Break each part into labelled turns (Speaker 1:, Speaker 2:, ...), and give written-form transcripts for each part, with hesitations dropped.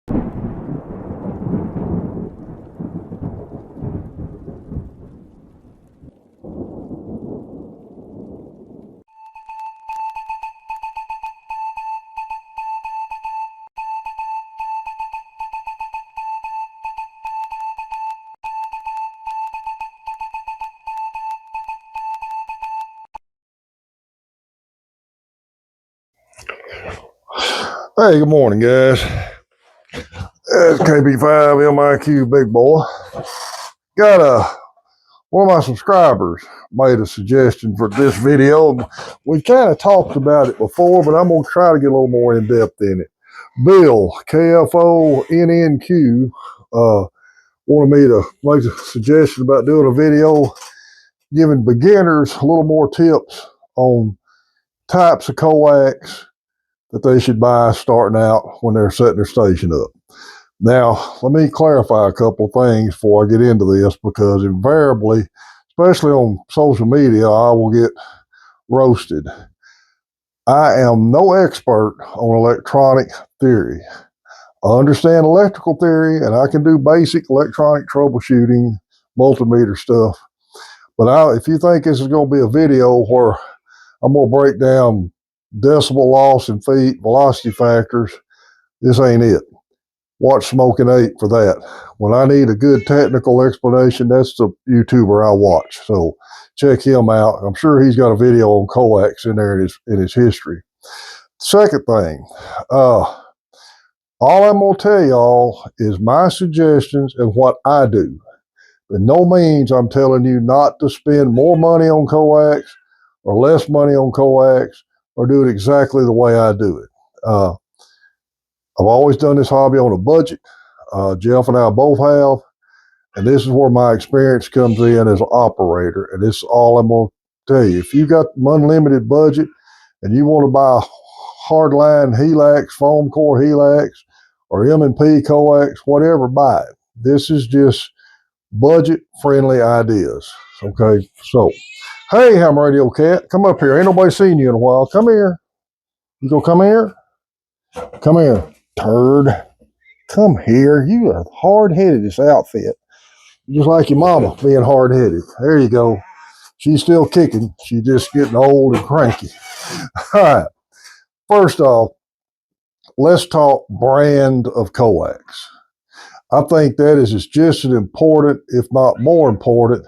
Speaker 1: Hey, good morning, guys. It's KB5 MIQ Big Boy. Got one of my subscribers made a suggestion for this video. We kind of talked about it before, but I'm going to try to get a little more in depth in it. Bill, KFONNQ, wanted me to make a suggestion about doing a video giving beginners a little more tips on types of coax that they should buy starting out when they're setting their station up. Now, let me clarify a couple of things before I get into this, because invariably, especially on social media, I will get roasted. I am no expert on electronic theory. I understand electrical theory, and I can do basic electronic troubleshooting, multimeter stuff. But if you think this is going to be a video where I'm going to break down decibel loss in feet, velocity factors, this ain't it. Watch Smoking 8 for that. When I need a good technical explanation, that's the YouTuber I watch. So check him out. I'm sure he's got a video on coax in there in his history. Second thing, all I'm going to tell y'all is my suggestions and what I do. By no means I'm telling you not to spend more money on coax or less money on coax or do it exactly the way I do it. I've always done this hobby on a budget. Jeff and I both have, and this is where my experience comes in as an operator, and this is all I'm going to tell you. If you got an unlimited budget and you want to buy hardline Helax, foam core Helax, or M&P coax, whatever, buy it. This is just budget-friendly ideas, okay? So, hey, Ham Radio Cat, come up here. Ain't nobody seen you in a while. Come here. You gonna come here? Come here, turd. Come here. You are hard-headed, this outfit. Just like your mama being hard-headed. There you go. She's still kicking. She's just getting old and cranky. All right. First off, let's talk brand of coax. I think that is just as important, if not more important,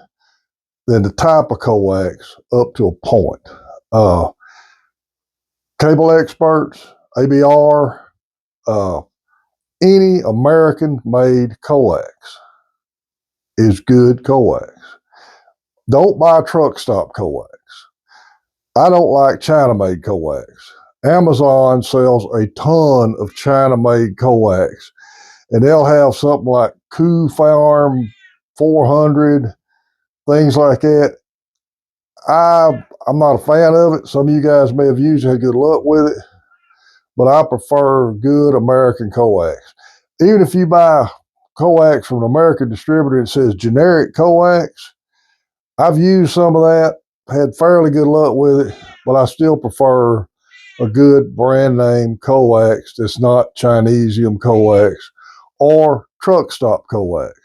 Speaker 1: than the type of coax up to a point. Cable experts, ABR, any American-made coax is good coax. Don't buy truck stop coax. I don't like China-made coax. Amazon sells a ton of China-made coax, and they'll have something like Coup Farm 400, things like that. I'm not a fan of it. Some of you guys may have used it, had good luck with it, but I prefer good American coax. Even if you buy coax from an American distributor that says generic coax, I've used some of that, had fairly good luck with it, but I still prefer a good brand name coax that's not Chinesium coax or truck stop coax.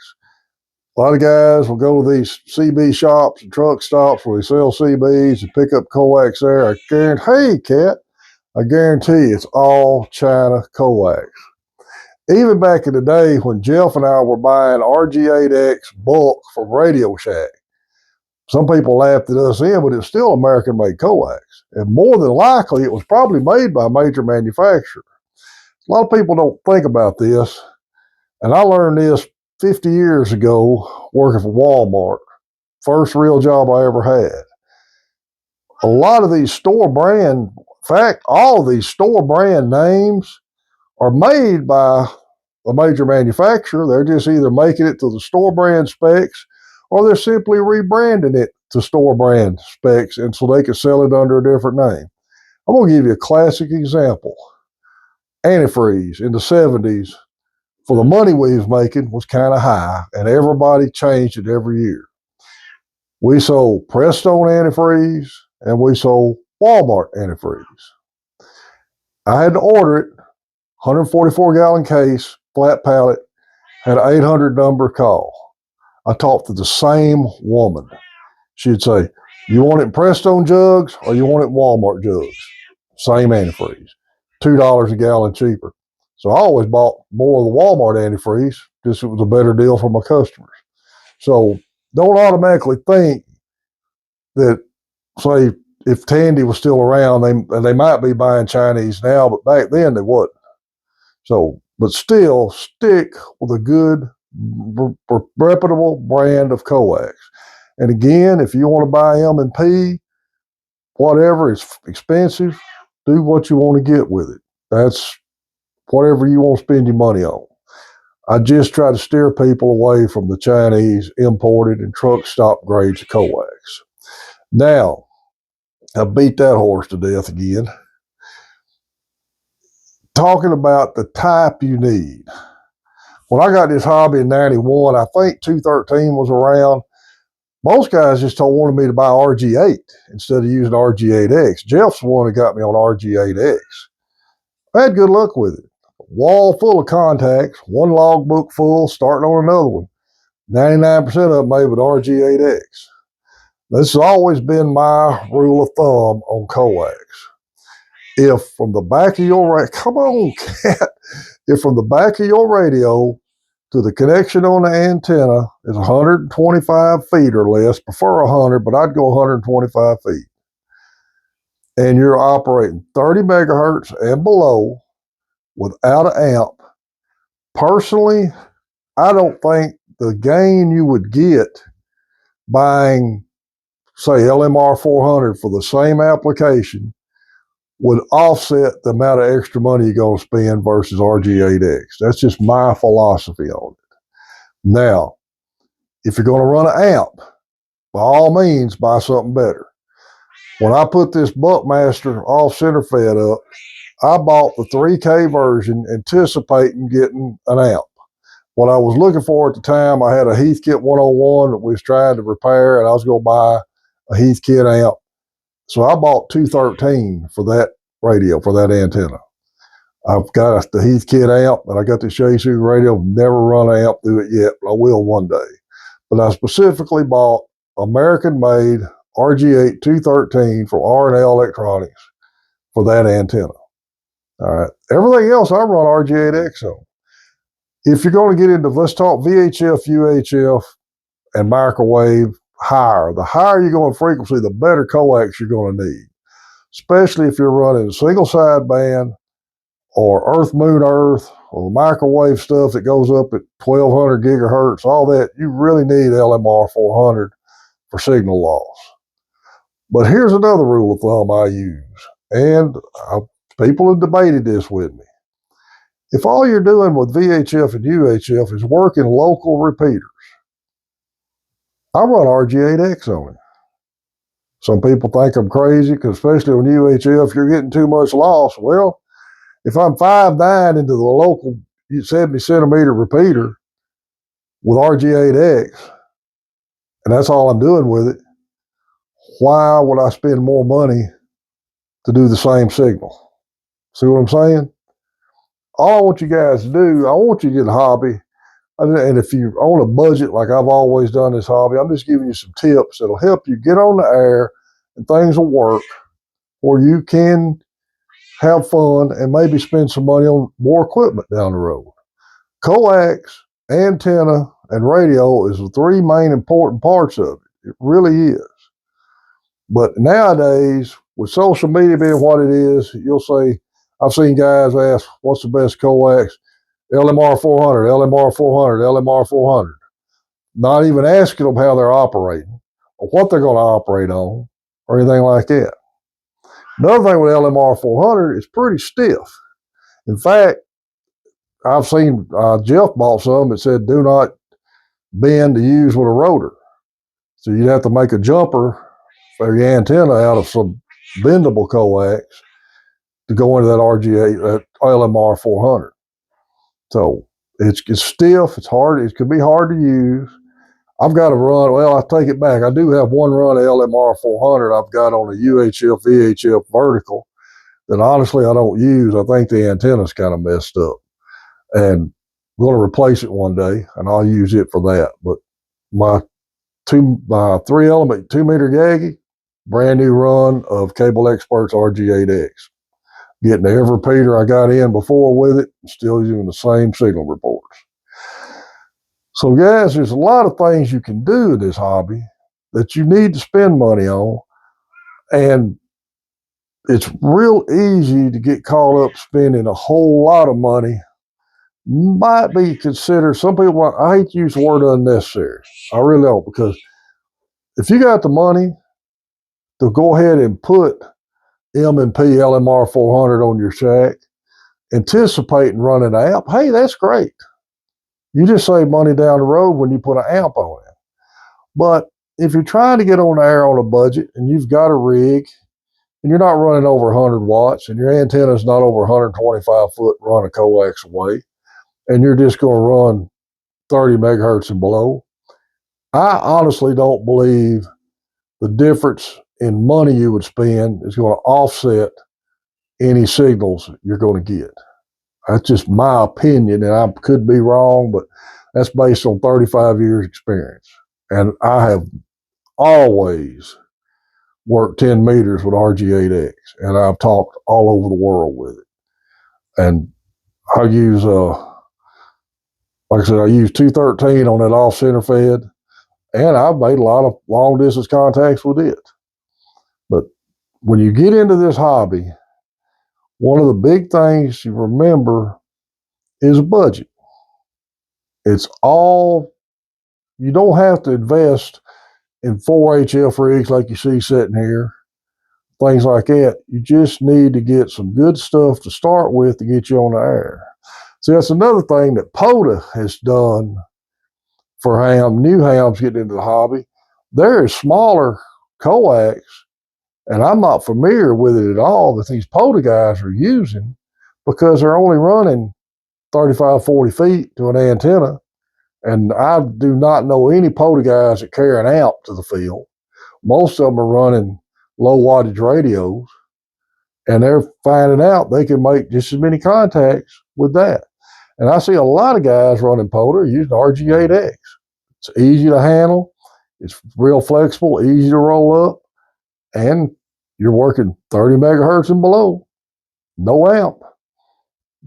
Speaker 1: A lot of guys will go to these CB shops and truck stops where they sell CBs and pick up coax there. I guarantee it's all China coax. Even back in the day when Jeff and I were buying RG8X bulk from Radio Shack, some people laughed at us in, but it's still American-made coax. And more than likely, it was probably made by a major manufacturer. A lot of people don't think about this, and I learned this 50 years ago working for Walmart. First real job I ever had. A lot of these store brand, in fact, all of these store brand names are made by a major manufacturer. They're just either making it to the store brand specs or they're simply rebranding it to store brand specs, and so they can sell it under a different name. I'm going to give you a classic example. Antifreeze in the 70s, for the money we was making, was kind of high, and everybody changed it every year. We sold Prestone antifreeze, and we sold Walmart antifreeze. I had to order it, 144-gallon case, flat pallet, had an 800 number call. I talked to the same woman. She'd say, you want it in Prestone jugs or you want it in Walmart jugs? Same antifreeze, $2 a gallon cheaper. So I always bought more of the Walmart antifreeze, just it was a better deal for my customers. So don't automatically think that, say, if Tandy was still around, they might be buying Chinese now, but back then they wasn't. So, but still stick with a good, reputable brand of Coax. And again, if you want to buy M&P, whatever, it's expensive, do what you want to get with it. That's whatever you want to spend your money on. I just try to steer people away from the Chinese imported and truck stop grades of Coax. Now, I beat that horse to death again. Talking about the type you need. When I got this hobby in 91, I think 213 was around. Most guys just wanted me to buy RG8 instead of using RG8X. Jeff's the one that got me on RG8X. I had good luck with it. Wall full of contacts, one logbook full, starting on another one. 99% of them made with RG8X. This has always been my rule of thumb on Coax. If from the back of your radio, come on, cat. If from the back of your radio to the connection on the antenna is 125 feet or less, prefer 100, but I'd go 125 feet. And you're operating 30 megahertz and below without an amp, personally, I don't think the gain you would get buying, say, LMR 400 for the same application would offset the amount of extra money you're going to spend versus RG8X. That's just my philosophy on it. Now, if you're going to run an amp, by all means, buy something better. When I put this Buckmaster off center fed up, I bought the 3K version anticipating getting an amp. What I was looking for at the time, I had a Heathkit 101 that we was trying to repair, and I was going to buy a Heathkit amp. So I bought 213 for that radio, for that antenna. I've got the Heathkit amp, and I got the Yaesu radio. Never run an amp through it yet, but I will one day. But I specifically bought American-made RG8 213 from R&L Electronics for that antenna. All right. Everything else I run RG8X on. If you're going to get into, let's talk VHF, UHF, and microwave, higher. The higher you go in frequency, the better coax you're going to need, especially if you're running a single sideband or Earth, Moon, Earth, or the microwave stuff that goes up at 1200 gigahertz, all that. You really need LMR 400 for signal loss. But here's another rule of thumb I use, and people have debated this with me. If all you're doing with VHF and UHF is working local repeaters, I run RG8X on it. Some people think I'm crazy, because especially on UHF, you're getting too much loss. Well, if I'm 5'9" into the local 70 centimeter repeater with RG8X, and that's all I'm doing with it, why would I spend more money to do the same signal? See what I'm saying? All I want you guys to do, I want you to get a hobby. And if you're on a budget, like I've always done this hobby, I'm just giving you some tips that'll help you get on the air and things will work, or you can have fun and maybe spend some money on more equipment down the road. Coax, antenna, and radio is the three main important parts of it. It really is. But nowadays, with social media being what it is, you'll say, I've seen guys ask, what's the best coax? LMR 400, LMR 400, LMR 400. Not even asking them how they're operating or what they're going to operate on or anything like that. Another thing with LMR 400, it's pretty stiff. In fact, I've seen Jeff bought some that said do not bend to use with a rotor. So you'd have to make a jumper for your antenna out of some bendable coax to go into that RG8, that LMR 400. So it's stiff, it's hard, it could be hard to use. I've got to run, well, I take it back. I do have one run of LMR 400 I've got on a UHF, VHF vertical that honestly I don't use. I think the antenna's kind of messed up. And going to replace it one day, and I'll use it for that. But my 3-element 2-meter Yagi, brand new run of Cable Experts RG8X. Getting every repeater I got in before with it, still using the same signal reports. So guys, there's a lot of things you can do in this hobby that you need to spend money on. And it's real easy to get caught up spending a whole lot of money. Might be considered, some people, I hate to use the word unnecessary. I really don't, because if you got the money to go ahead and put M&P LMR 400 on your shack, anticipating running an amp, hey, that's great. You just save money down the road when you put an amp on it. But if you're trying to get on the air on a budget and you've got a rig and you're not running over 100 watts and your antenna is not over 125 foot run a coax away, and you're just going to run 30 megahertz and below, I honestly don't believe the difference in money you would spend is going to offset any signals you're going to get. That's just my opinion, and I could be wrong, but that's based on 35 years experience. And I have always worked 10 meters with RG8X, and I've talked all over the world with it. And I use, like I said, I use 213 on that off center fed, and I've made a lot of long distance contacts with it. But when you get into this hobby, one of the big things you remember is budget. It's all, you don't have to invest in 4HF rigs like you see sitting here, things like that. You just need to get some good stuff to start with to get you on the air. See, that's another thing that POTA has done for new hams getting into the hobby. There is smaller coax, and I'm not familiar with it at all, that these POTA guys are using, because they're only running 35, 40 feet to an antenna. And I do not know any POTA guys that carry an amp to the field. Most of them are running low wattage radios, and they're finding out they can make just as many contacts with that. And I see a lot of guys running POTA using RG8X. It's easy to handle, it's real flexible, easy to roll up, and you're working 30 megahertz and below. No amp.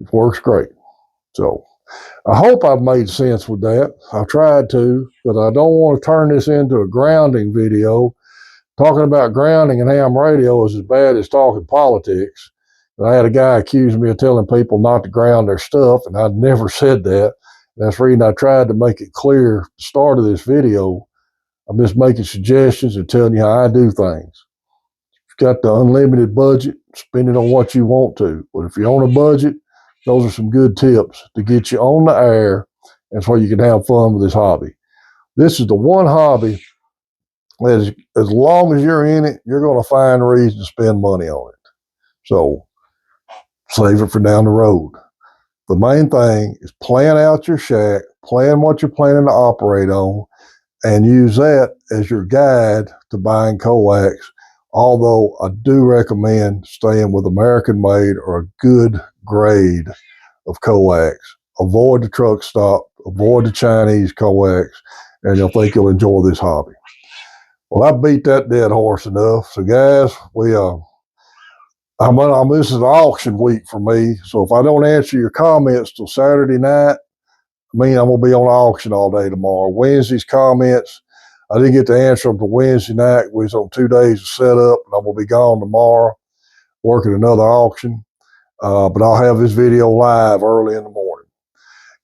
Speaker 1: It works great. So I hope I've made sense with that. I've tried to, but I don't want to turn this into a grounding video. Talking about grounding and ham radio is as bad as talking politics. I had a guy accuse me of telling people not to ground their stuff, and I'd never said that. That's the reason I tried to make it clear at the start of this video. I'm just making suggestions and telling you how I do things. If you've got the unlimited budget, spend it on what you want to. But if you're on a budget, those are some good tips to get you on the air, and so you can have fun with this hobby. This is the one hobby that, as long as you're in it, you're going to find a reason to spend money on it. So save it for down the road. The main thing is plan out your shack, plan what you're planning to operate on, and use that as your guide to buying coax. Although I do recommend staying with American made or a good grade of coax. Avoid the truck stop, avoid the Chinese coax, and you'll think you'll enjoy this hobby. Well, I beat that dead horse enough. So guys, this is an auction week for me. So if I don't answer your comments till Saturday night, I'm going to be on auction all day tomorrow. Wednesday's comments, I didn't get to answer them till Wednesday night. We was on 2 days of setup, and I'm going to be gone tomorrow working another auction. But I'll have this video live early in the morning.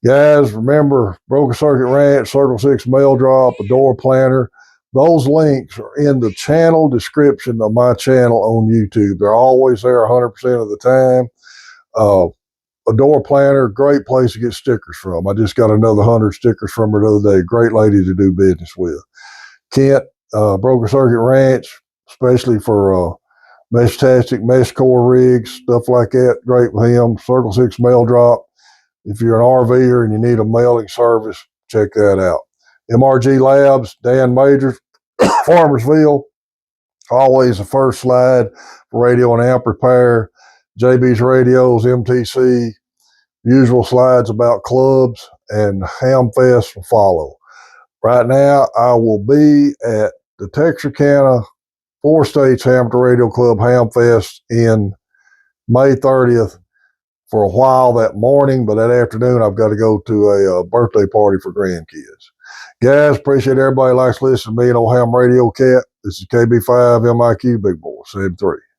Speaker 1: Guys, remember, Broken Circuit Ranch, Circle 6 mail drop, a door planter. Those links are in the channel description of my channel on YouTube. They're always there 100% of the time. A door planter, great place to get stickers from. I just got another 100 stickers from her the other day. Great lady to do business with. Kent, Broken Circuit Ranch, especially for mesh-tastic, mesh core rigs, stuff like that. Great with him. Circle 6 mail drop. If you're an RVer and you need a mailing service, check that out. MRG Labs, Dan Majors, Farmersville, always the first slide for radio and amp repair. JB's Radios, MTC, Usual slides about clubs and Ham Fest will follow. Right now, I will be at the Texarkana 4 States Amateur Radio Club Ham Fest in May 30th for a while that morning, but that afternoon I've got to go to a birthday party for grandkids. Guys, appreciate everybody likes listening to me and old Ham Radio Cat. This is KB5 MIQ Big Boy 73.